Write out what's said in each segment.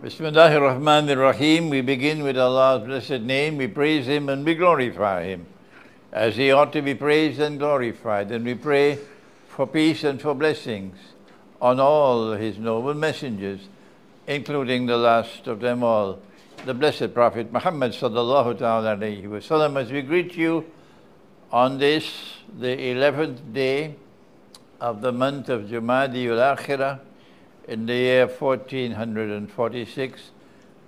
Bismillahir Rahmanir Rahim. We begin with Allah's blessed name. We praise Him and we glorify Him as He ought to be praised and glorified. And we pray for peace and for blessings on all His noble messengers, including the last of them all, the blessed Prophet Muhammad sallallahu ta'ala alayhi wa sallam. As we greet you on this, the 11th day of the month of Jumadi al-Akhirah, in the year 1446,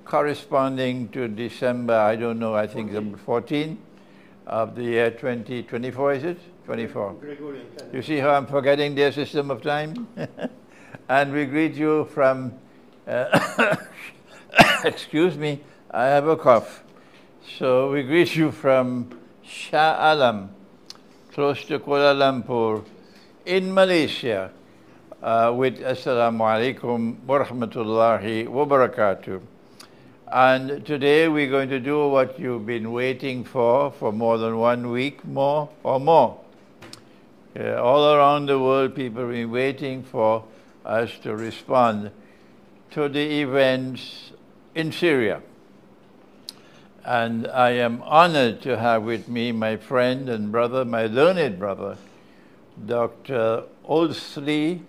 corresponding to December, I don't know, I think number 14 of the year 2024, is it? 24. Gregorian. You see how I'm forgetting their system of time? And we greet you from, excuse me, I have a cough. So we greet you from Shah Alam, close to Kuala Lumpur, in Malaysia, with Assalamu alaikum wa rahmatullahi wa barakatuh. And today we're going to do what you've been waiting for more than 1 week, more or more. All around the world, people have been waiting for us to respond to the events in Syria. And I am honored to have with me my friend and brother, my learned brother, Dr. Olsi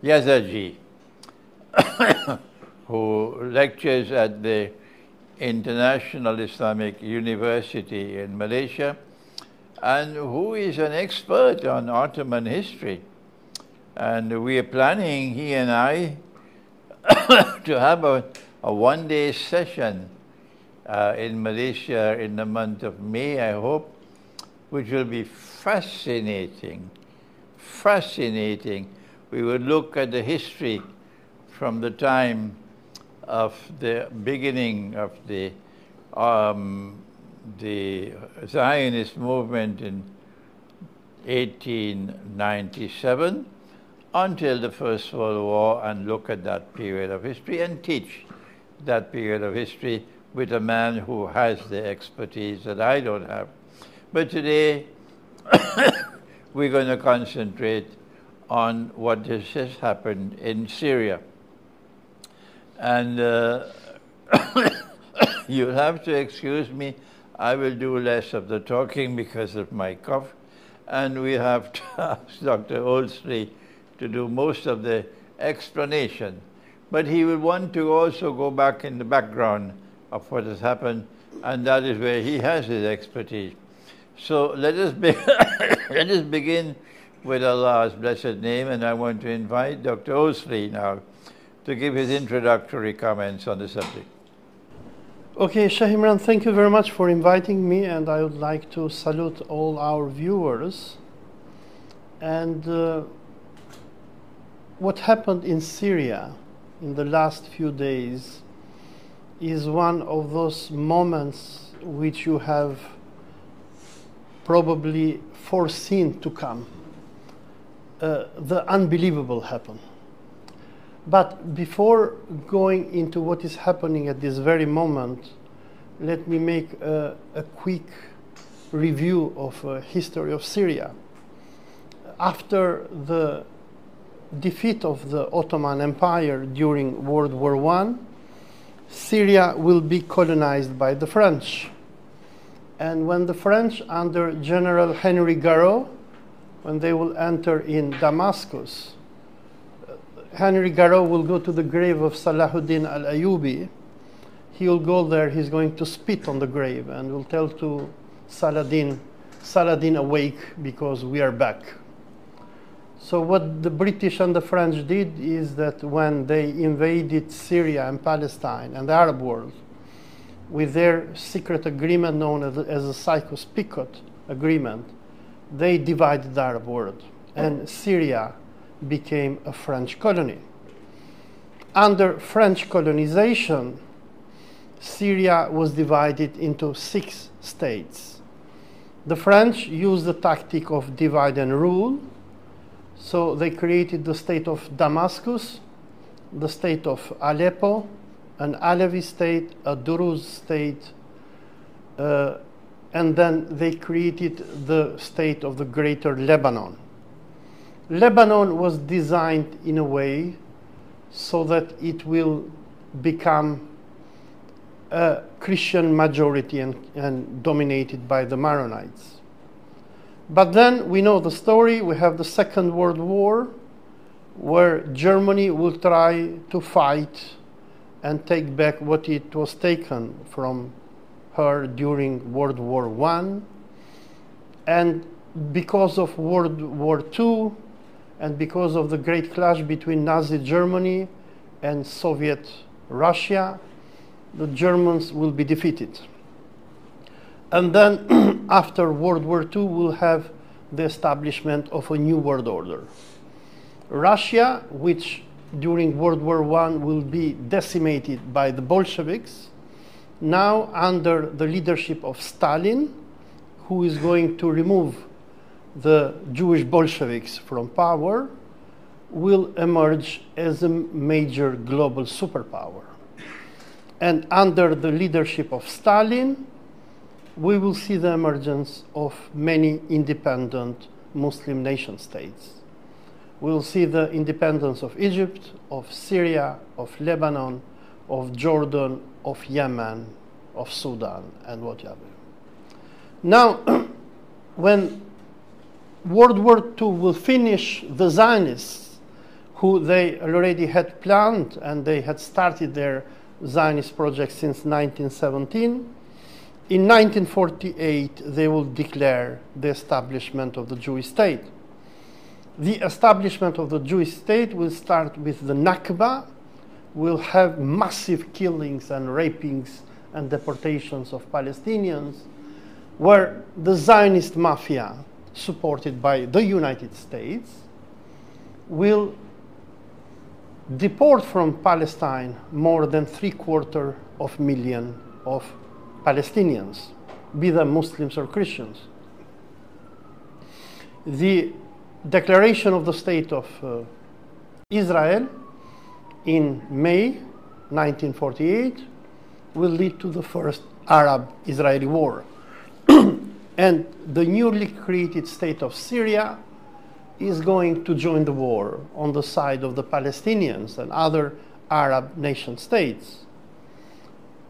Yazaji, who lectures at the International Islamic University in Malaysia, and who is an expert on Ottoman history. And we are planning, he and I, to have a one-day session in Malaysia in the month of May, I hope, which will be fascinating. We will look at the history from the time of the beginning of the Zionist movement in 1897 until the First World War, and look at that period of history and teach that period of history with a man who has the expertise that I don't have. But today, we're going to concentrate on what has happened in Syria. And you'll have to excuse me, I will do less of the talking because of my cough, and we have to ask Dr. Olsi to do most of the explanation. But he will want to also go back in the background of what has happened, and that is where he has his expertise. So let us begin with Allah's blessed name, and I want to invite Dr. Olsi now to give his introductory comments on the subject. Okay, Syekh Imran, thank you very much for inviting me, and I would like to salute all our viewers. And what happened in Syria in the last few days is one of those moments which you have probably foreseen to come. The unbelievable happened. But before going into what is happening at this very moment, let me make a quick review of history of Syria. After the defeat of the Ottoman Empire during World War I, Syria will be colonized by the French. And when the French, under General Henry Garraud, when they will enter in Damascus, Henry Garraud will go to the grave of Salahuddin al-Ayyubi. He will go there, he's going to spit on the grave and will tell to Saladin, awake because we are back. So what the British and the French did is that when they invaded Syria and Palestine and the Arab world, with their secret agreement known as the Sykes-Picot Agreement, they divided the Arab world, and Syria became a French colony. Under French colonization, Syria was divided into 6 states. The French used the tactic of divide and rule, so they created the state of Damascus, the state of Aleppo, an Alevi state, a Druze state, and then they created the state of the Greater Lebanon. Lebanon was designed in a way so that it will become a Christian majority and dominated by the Maronites. But then we know the story. We have the Second World War, where Germany will try to fight and take back what it was taken from her during World War I. And because of World War II, and because of the great clash between Nazi Germany and Soviet Russia, the Germans will be defeated. And then after World War II, we'll have the establishment of a new world order. Russia, which during World War I will be decimated by the Bolsheviks, now under the leadership of Stalin, who is going to remove the Jewish Bolsheviks from power, will emerge as a major global superpower. And under the leadership of Stalin, we will see the emergence of many independent Muslim nation states. We will see the independence of Egypt, of Syria, of Lebanon, of Jordan, of Yemen, of Sudan, and whatever. Now, when World War II will finish, the Zionists, who they already had planned and they had started their Zionist project since 1917, in 1948 they will declare the establishment of the Jewish state. The establishment of the Jewish state will start with the Nakba, will have massive killings and rapings and deportations of Palestinians, where the Zionist mafia, supported by the United States, will deport from Palestine more than 750,000 of Palestinians, be them Muslims or Christians. The declaration of the State of Israel in May 1948 will lead to the first Arab-Israeli war. And the newly created state of Syria is going to join the war on the side of the Palestinians and other Arab nation states.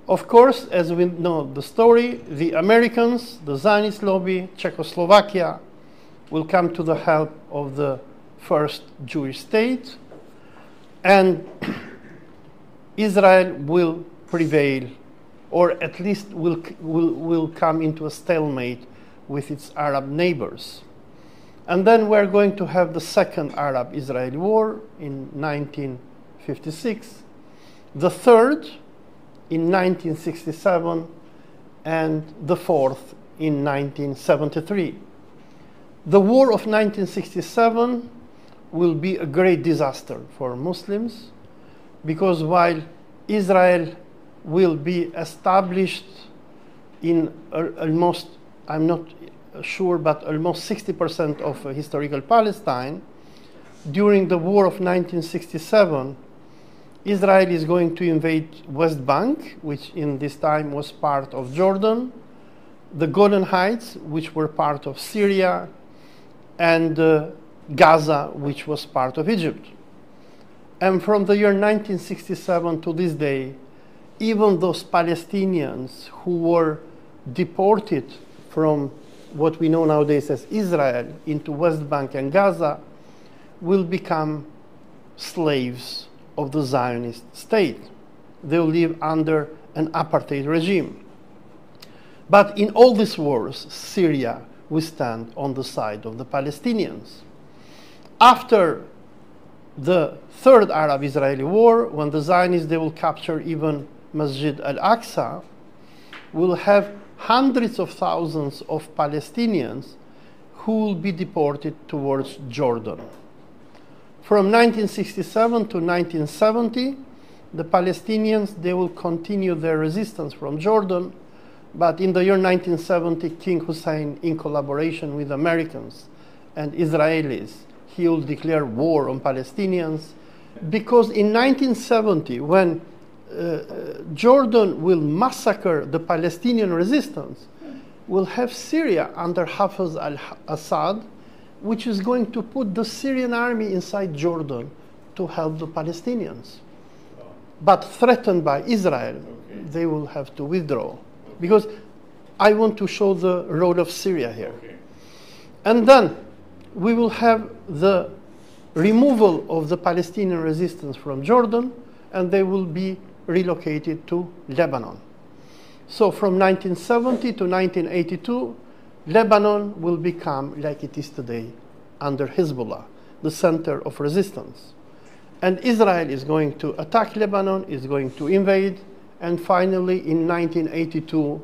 Of course, as we know the story, the Americans, the Zionist lobby, Czechoslovakia, will come to the help of the first Jewish state, and Israel will prevail, or at least will come into a stalemate with its Arab neighbors. And then we're going to have the second Arab-Israeli war in 1956, the third in 1967, and the fourth in 1973. The war of 1967 will be a great disaster for Muslims, because while Israel will be established in almost, I'm not sure, but almost 60% of historical Palestine, during the war of 1967, Israel is going to invade West Bank, which in this time was part of Jordan, the Golan Heights, which were part of Syria, and Gaza, which was part of Egypt. And from the year 1967 to this day, even those Palestinians who were deported from what we know nowadays as Israel into West Bank and Gaza will become slaves of the Zionist state. They will live under an apartheid regime. But in all these wars, Syria will stand on the side of the Palestinians. After the third Arab-Israeli war, when the Zionists, they will capture even Masjid al-Aqsa, will have hundreds of thousands of Palestinians who will be deported towards Jordan. From 1967 to 1970, the Palestinians, they will continue their resistance from Jordan, but in the year 1970, King Hussein, in collaboration with Americans and Israelis, he will declare war on Palestinians, because in 1970, when Jordan will massacre the Palestinian resistance, will have Syria under Hafez al-Assad, which is going to put the Syrian army inside Jordan to help the Palestinians. but threatened by Israel, they will have to withdraw. Because I want to show the role of Syria here. And then we will have the removal of the Palestinian resistance from Jordan, and they will be relocated to Lebanon. So from 1970 to 1982, Lebanon will become, like it is today, under Hezbollah, the center of resistance. And Israel is going to attack Lebanon, is going to invade, and finally in 1982,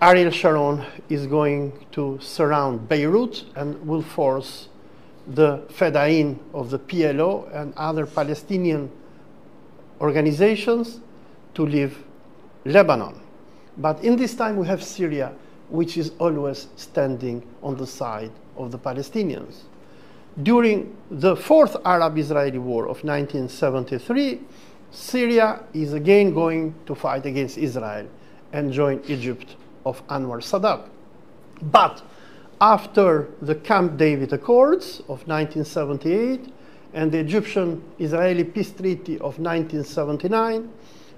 Ariel Sharon is going to surround Beirut and will force the Fedayeen of the PLO and other Palestinian organizations to leave Lebanon. But in this time we have Syria, which is always standing on the side of the Palestinians. During the Fourth Arab-Israeli War of 1973, Syria is again going to fight against Israel and join Egypt of Anwar Sadat. But after the Camp David Accords of 1978 and the Egyptian-Israeli peace treaty of 1979,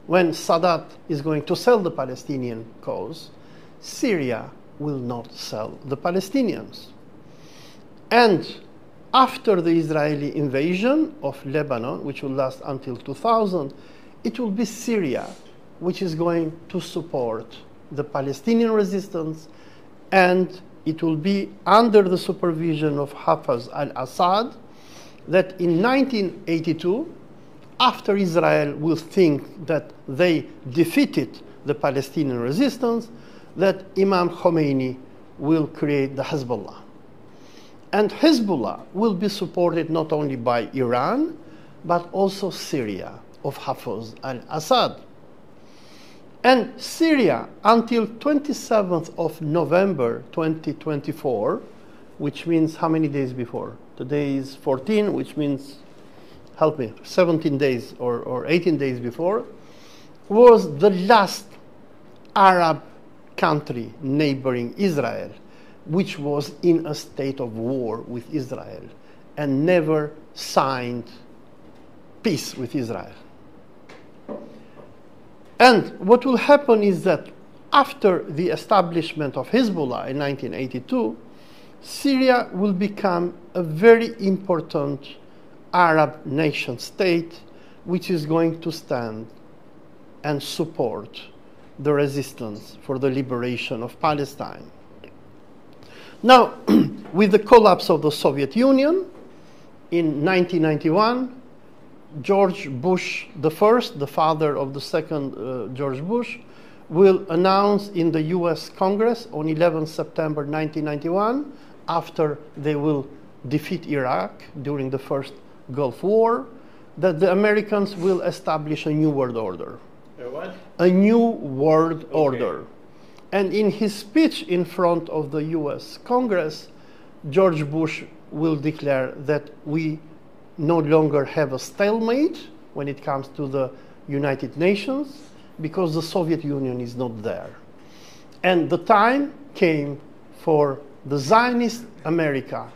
when Sadat is going to sell the Palestinian cause, Syria will not sell the Palestinians. And after the Israeli invasion of Lebanon, which will last until 2000, it will be Syria which is going to support the Palestinian resistance, and it will be under the supervision of Hafez al-Assad that in 1982, after Israel will think that they defeated the Palestinian resistance, that Imam Khomeini will create the Hezbollah. And Hezbollah will be supported not only by Iran, but also Syria of Hafez al-Assad. And Syria, until 27th of November 2024, which means how many days before? Today is 14, which means, help me, 17 days or 18 days before, was the last Arab country neighboring Israel which was in a state of war with Israel and never signed peace with Israel. And what will happen is that after the establishment of Hezbollah in 1982, Syria will become a very important Arab nation state which is going to stand and support the resistance for the liberation of Palestine. Now, with the collapse of the Soviet Union in 1991, George Bush the first, the father of the second George Bush, will announce in the US Congress on 11 September 1991, after they will defeat Iraq during the first Gulf War, that the Americans will establish a new world order. A what? A new world order. And in his speech in front of the US Congress, George Bush will declare that we no longer have a stalemate when it comes to the United Nations because the Soviet Union is not there. And the time came for the Zionist America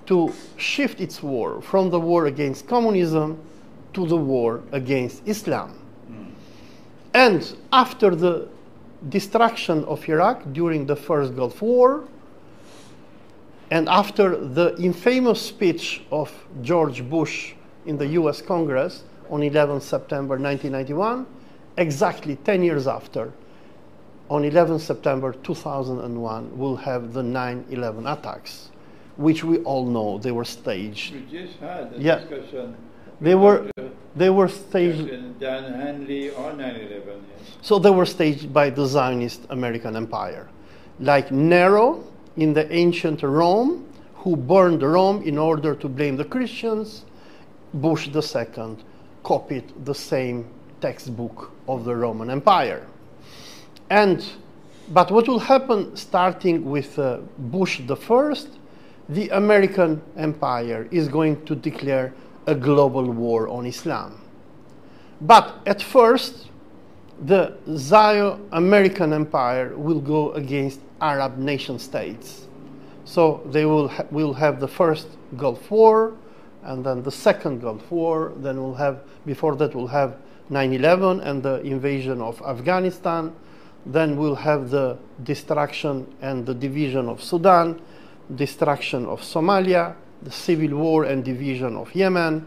to shift its war from the war against communism to the war against Islam. And after the destruction of Iraq during the first Gulf War, and after the infamous speech of George Bush in the US Congress on 11 September 1991, exactly 10 years after, on 11 September 2001, we'll have the 9/11 attacks, which we all know they were staged. We just had a Yeah. discussion. They were staged. President Dan Hanley on 9/11. Yes. So they were staged by the Zionist American Empire. Like Nero in the ancient Rome, who burned Rome in order to blame the Christians, Bush II copied the same textbook of the Roman Empire. But what will happen starting with Bush I, the American empire is going to declare a global war on Islam. But at first, the Zio-American empire will go against Arab nation states. So they will have the first Gulf War, and then the Second Gulf War. Then we'll have, before that, we'll have 9/11 and the invasion of Afghanistan. Then we'll have the destruction and the division of Sudan, destruction of Somalia, the civil war and division of Yemen,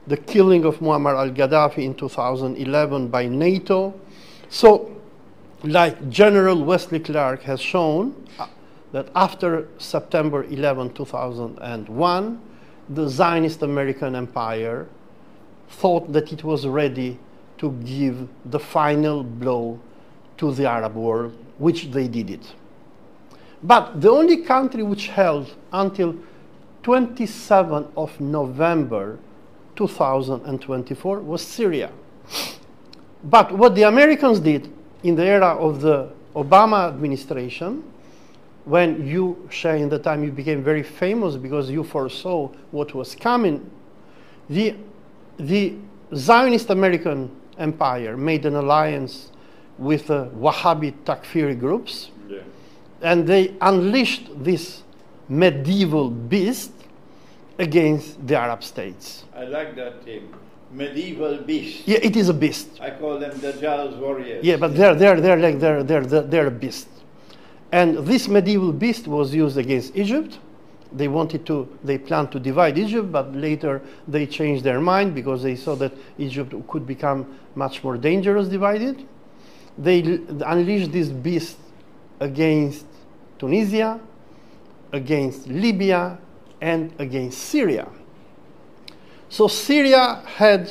the killing of Muammar al-Gaddafi in 2011 by NATO. So, like General Wesley Clark has shown, that after September 11, 2001, the Zionist American empire thought that it was ready to give the final blow to the Arab world, which they did it. But the only country which held until 27th of November 2024 was Syria. But what the Americans did in the era of the Obama administration, when you, Shay, in the time you became very famous because you foresaw what was coming, the Zionist American empire made an alliance with the Wahhabi Takfiri groups, and they unleashed this medieval beast against the Arab states. I like that term, medieval beast. Yeah, it is a beast. I call them Dajjal's warriors. Yeah, but they're a beast. And this medieval beast was used against Egypt. They planned to divide Egypt, but later they changed their mind because they saw that Egypt could become much more dangerous divided. They unleashed this beast against Tunisia, against Libya, and against Syria. So Syria had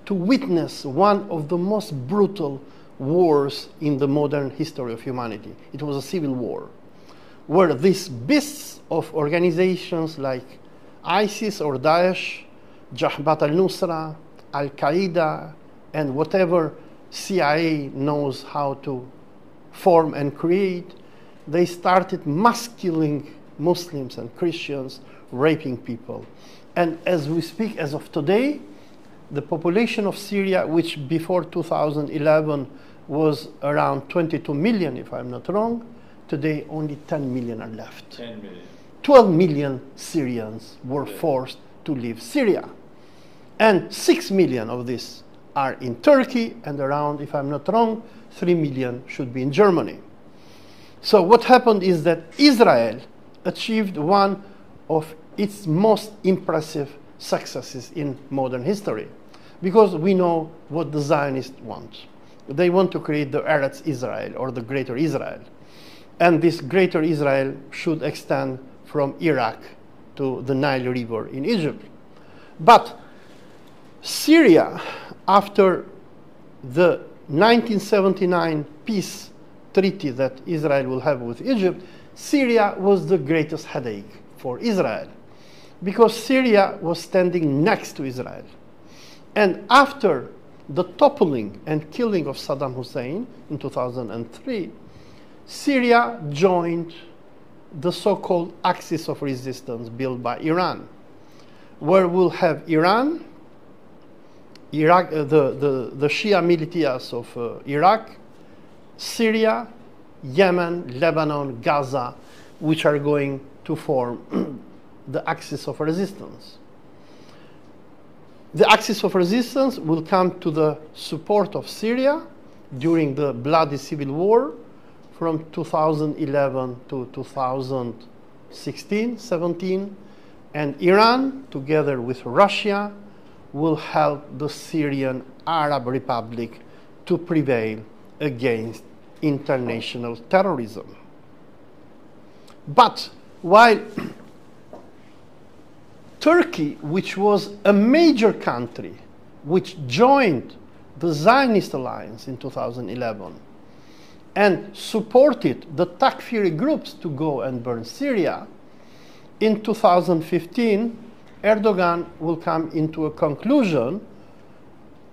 to witness one of the most brutal wars in the modern history of humanity. It was a civil war, where these beasts of organizations like ISIS or Daesh, Jabhat al-Nusra, Al-Qaeda, and whatever CIA knows how to form and create, they started mass killing Muslims and Christians, raping people. And as we speak, as of today, the population of Syria, which before 2011 was around 22 million, if I'm not wrong, today only 10 million are left. 10 million. 12 million Syrians were forced to leave Syria. And 6 million of these are in Turkey, and around, if I'm not wrong, 3 million should be in Germany. So what happened is that Israel achieved one of its most impressive successes in modern history, because we know what the Zionists want. They want to create the Eretz Israel, or the Greater Israel. And this Greater Israel should extend from Iraq to the Nile River in Egypt. But Syria, after the 1979 peace treaty that Israel will have with Egypt, Syria was the greatest headache for Israel, because Syria was standing next to Israel. And after the toppling and killing of Saddam Hussein in 2003, Syria joined the so-called axis of resistance built by Iran, where we'll have Iran, Iraq, the Shia militias of Iraq, Syria, Yemen, Lebanon, Gaza, which are going to form the axis of resistance. The axis of resistance will come to the support of Syria during the bloody civil war from 2011 to 2016, 17, and Iran, together with Russia, will help the Syrian Arab Republic to prevail against international terrorism. But while Turkey, which was a major country, which joined the Zionist alliance in 2011 and supported the Takfiri groups to go and burn Syria, in 2015, Erdogan will come into a conclusion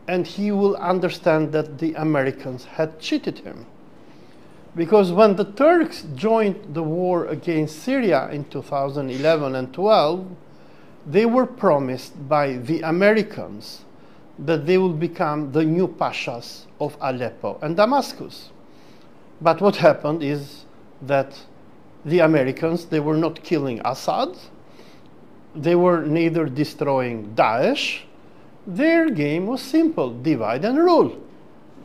and he will understand that the Americans had cheated him. Because when the Turks joined the war against Syria in 2011 and 12, they were promised by the Americans that they will become the new pashas of Aleppo and Damascus. But what happened is that the Americans, they were not killing Assad. they were neither destroying Daesh. Their game was simple: divide and rule.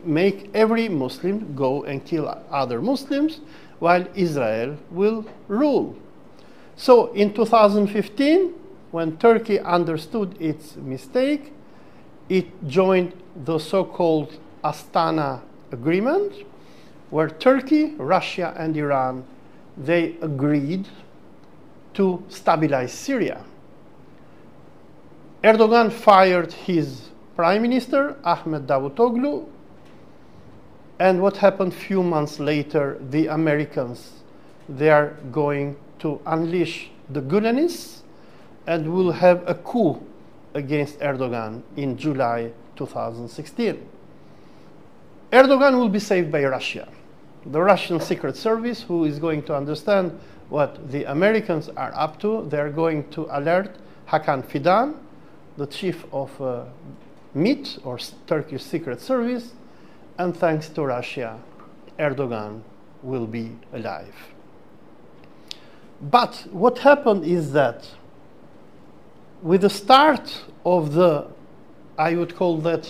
Make every Muslim go and kill other Muslims while Israel will rule. So in 2015, when Turkey understood its mistake, it joined the so-called Astana Agreement, where Turkey, Russia, and Iran, they agreed to stabilize Syria. Erdogan fired his prime minister, Ahmet Davutoglu, and what happened few months later, the Americans, they are going to unleash the Gulanis and will have a coup against Erdogan in July 2016. Erdogan will be saved by Russia. The Russian Secret Service, who is going to understand what the Americans are up to, they're going to alert Hakan Fidan, the chief of MIT, or Turkish Secret Service, and thanks to Russia, Erdogan will be alive. But what happened is that with the start of the, I would call that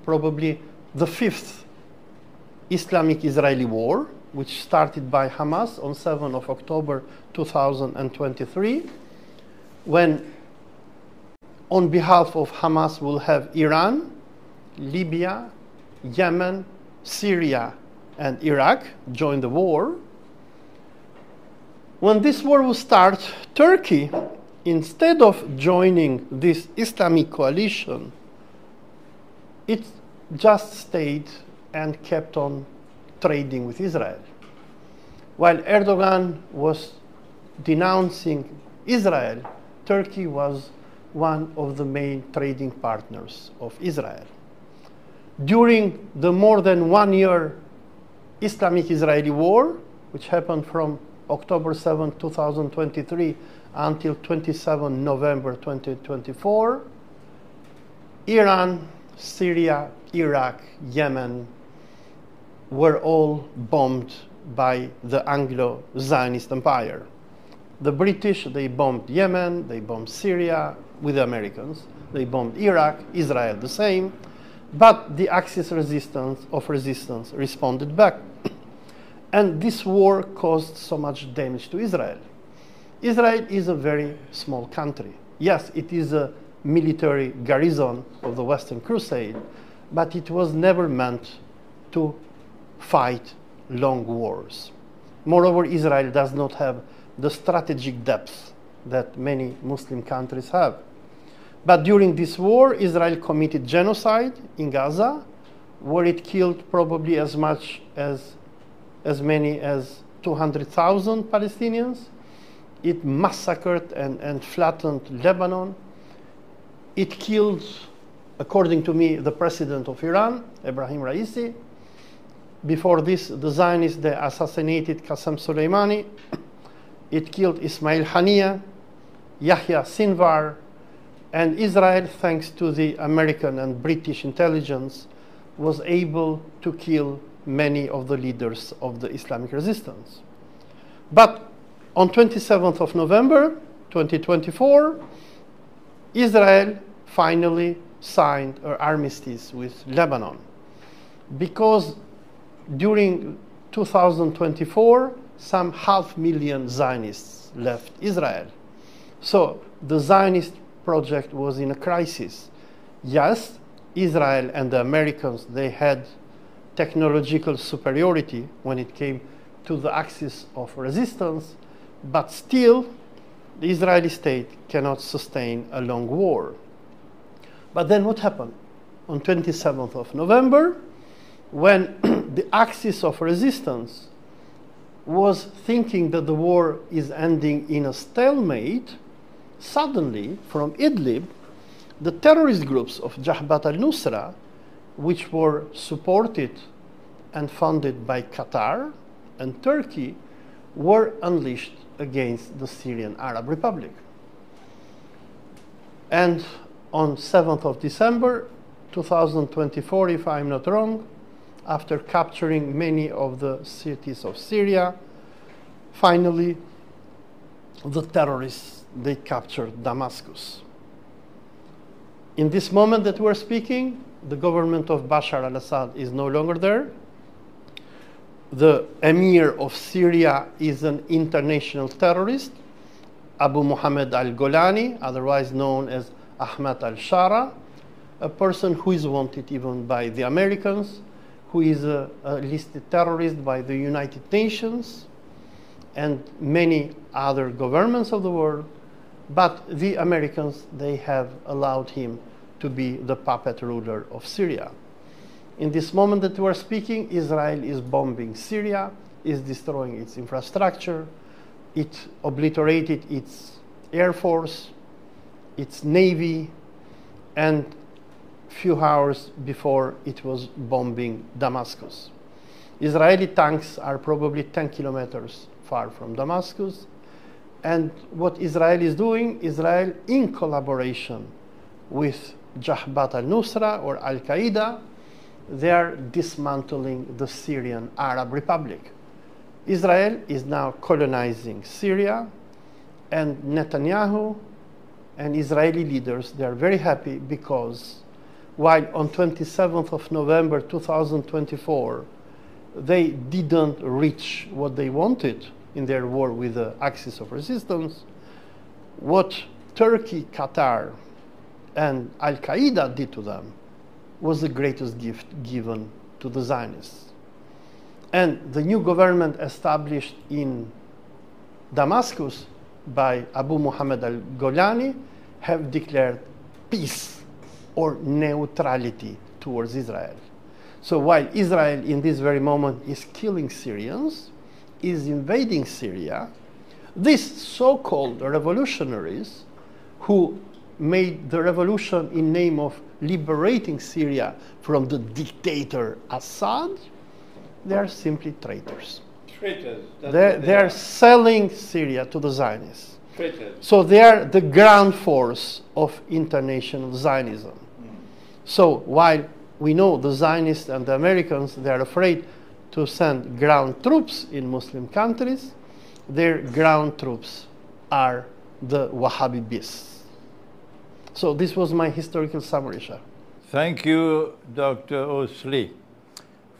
probably the fifth Islamic-Israeli war, which started by Hamas on 7th of October 2023, when on behalf of Hamas will have Iran, Libya, Yemen, Syria, and Iraq join the war. When this war will start, Turkey, instead of joining this Islamic coalition, it just stayed and kept on trading with Israel. While Erdogan was denouncing Israel, Turkey was one of the main trading partners of Israel. During the more than 1 year Islamic-Israeli war, which happened from October 7, 2023 until 27 November 2024, Iran, Syria, Iraq, Yemen were all bombed by the Anglo-Zionist Empire. The British, they bombed Yemen, they bombed Syria with the Americans, they bombed Iraq, Israel the same, but the Axis of resistance responded back. And this war caused so much damage to Israel. Israel is a very small country. Yes, it is a military garrison of the Western Crusade, but it was never meant to fight long wars. Moreover, Israel does not have the strategic depth that many Muslim countries have. But during this war, Israel committed genocide in Gaza, where it killed probably as many as 200,000 Palestinians. It massacred and flattened Lebanon. It killed, according to me, the president of Iran, Ebrahim Raisi. Before this, the Zionists, they assassinated Qasem Soleimani. It killed Ismail Haniyeh, Yahya Sinwar, and Israel, thanks to the American and British intelligence, was able to kill many of the leaders of the Islamic resistance. But on 27th of November 2024, Israel finally signed an armistice with Lebanon, because during 2024, some 500,000 Zionists left Israel. So the Zionist project was in a crisis. Yes, Israel and the Americans, they had technological superiority when it came to the axis of resistance, but still the Israeli state cannot sustain a long war. But then what happened? On 27th of November, when the axis of resistance was thinking that the war is ending in a stalemate, suddenly from Idlib, the terrorist groups of Jabhat al-Nusra, which were supported and funded by Qatar and Turkey, were unleashed against the Syrian Arab Republic. And on 7th of December 2024, if I'm not wrong, after capturing many of the cities of Syria, finally the terrorists, they captured Damascus. In this moment that we're speaking, the government of Bashar al-Assad is no longer there. The emir of Syria is an international terrorist, Abu Muhammad al-Golani, otherwise known as Ahmad al-Shara, a person who is wanted even by the Americans, who is a listed terrorist by the United Nations and many other governments of the world. But the Americans, they have allowed him to be the puppet ruler of Syria. In this moment that we are speaking, Israel is bombing Syria, is destroying its infrastructure. It obliterated its air force, its navy, and few hours before it was bombing Damascus. Israeli tanks are probably 10 kilometers far from Damascus. And what Israel is doing, Israel in collaboration with Jabhat al-Nusra or Al-Qaeda, they are dismantling the Syrian Arab Republic. Israel is now colonizing Syria, and Netanyahu and Israeli leaders, they are very happy because while on 27th of November 2024, they didn't reach what they wanted in their war with the Axis of Resistance, what Turkey, Qatar, and Al-Qaeda did to them was the greatest gift given to the Zionists. And the new government established in Damascus by Abu Muhammad al-Golani have declared peace or neutrality towards Israel. So while Israel in this very moment is killing Syrians, is invading Syria, these so-called revolutionaries who made the revolution in name of liberating Syria from the dictator Assad, they are simply traitors. Traitors. They are selling Syria to the Zionists. Traitors. So they are the ground force of international Zionism. So while we know the Zionists and the Americans, they are afraid to send ground troops in Muslim countries, their ground troops are the Wahhabi beasts. So this was my historical summary, Shah. Thank you, Dr. Olsi,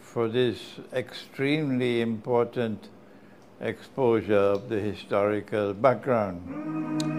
for this extremely important exposure of the historical background.